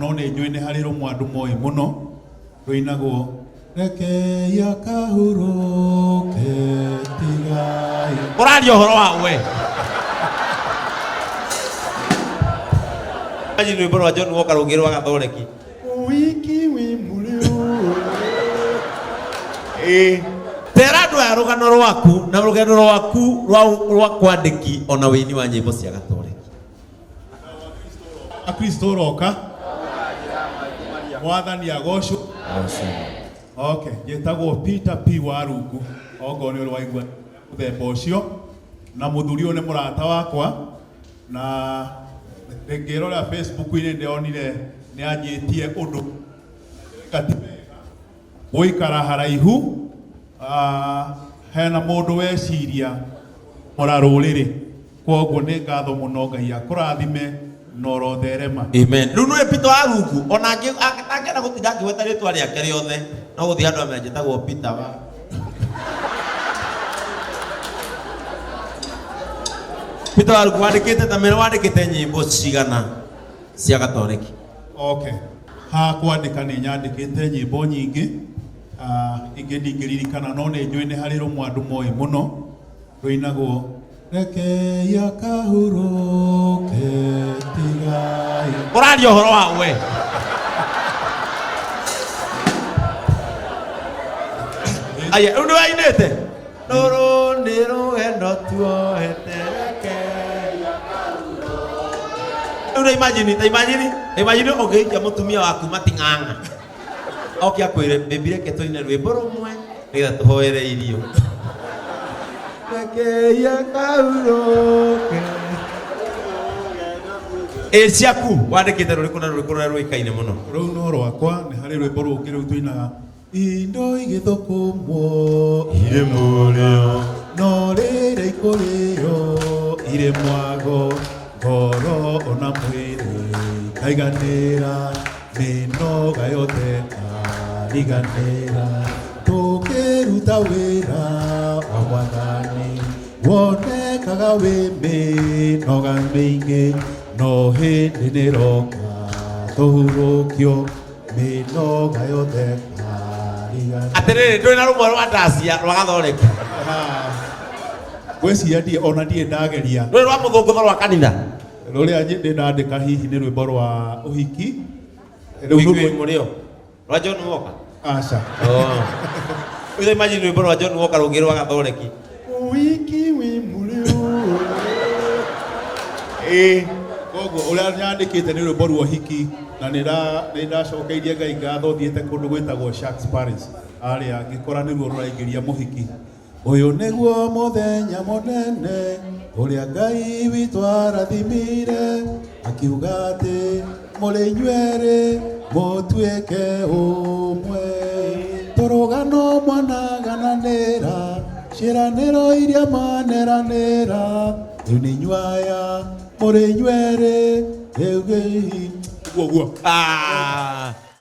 None nyoine harĩ rũmwe andũ moĩ mũno rũinagwo reke yakahuroke tigai. Ũraria ũhoro wa we. Aji rwĩmbo rwa John Walker rũngĩrwo Gathoreki. Wiki wi mũrĩo. Tera andũ aya rũgano rwaku na rũgano rwaku rwa kwandĩki ona wĩini wa nyĩmbo cia Gathoreki. Akristo roka. Mwathani agocwo. Okay, yetagwo Peter P Warungu. Ogo nĩ ũrĩ waigua mũthemba ũcio na mũthuri ũyũ nĩ mũrata wakwa na ngĩrora Facebook-inĩ ndĩonire nĩ anjĩtie ũndũ gũikara haraihu hena mũndũ weciria mũrarũrĩrĩ kwoguo nĩ ngatho mũno Ngai akũrathime noro therema. Amen. Rĩu nĩ Peter Warungu ona angĩenda gũtinda akĩgweta rĩtwa rĩake rĩothe no gũthiĩ andũ amenjetagwo Peter wa Peter Warungu wandĩkĩte ta mĩrĩ wandĩkĩte nyĩmbo cigana cia Gathoreki. Okay. Ha kwandĩka nĩ nyandĩkĩte nyĩmbo nyingĩ ingĩ ndingĩririkana no nĩ njũĩ nĩ harĩ rũmwe andũ moĩ mũno rũinagwo reke yakahuroke tigai. Ũraria ũhoro wa we. Aya, rĩu nĩ wainĩte? Rũrũ nĩ rũgendo tuohete reke yakahuroke. Rĩu imagine ũngĩikia mũtumia waku mating'ang'a. Oke akwĩre baby reke tũine rwĩmbo rũmwe nĩgetha tũhoere irio. Reke yakahuroke. Ciaku wandĩkĩte rũrĩkũ na rũrĩkũ rũrĩa rũĩkaine mũno? Rũu no rwakwa nĩ harĩ rwĩmbo rũngĩ rũu tũinaga indo igĩthũkũmwo irĩ mũrĩo no rĩrĩa ikũrĩo irĩ mwago ngoro ona mwĩrĩ kaiganĩra mĩnoga yothe kariganĩra tũkĩruta wĩra wa Mwathani wonekaga wĩ mĩnoga mĩingĩ no hĩndĩ nĩroka tũhurũkio mĩnoga yothe kariganĩra. Atĩrĩrĩ ndũrĩ na rũmwe rwa ndacia rwa Gathoreki? Gwĩciria ona ndiĩ ndageria. Rũrĩ rwa mũthũngũtho rwa kanitha? Rũrĩa ndĩ ndandĩka hihi nĩ rwĩmbo rwa ũhiki. Rũigui mũrĩo rwa John Walker? Aca. Ũthe imagine rwĩmbo rwa John Walker rũngĩ rwa Gathoreki. Wiki wi mũrĩo. Koguo ũrĩa nyandĩkĩte nĩ rwĩmbo rwa ũhiki na nĩ ndacokeirie Ngai ngatho thiĩte kũndũ gwĩtagwo Sharks Paris arĩa ngĩkora nĩruo rũraingĩria mũhiki. Ũyũ nĩguo mũthenya mũnene ũrĩa Ngai witũ arathimire akiuga atĩ mũrĩ inyuerĩ mũtuĩke ũmwe tũrũgano mwanagananĩra ciĩranĩro iria maneranĩra rĩu nĩ inyuaya mũrĩ inyuerĩ rĩu gĩi. Guo.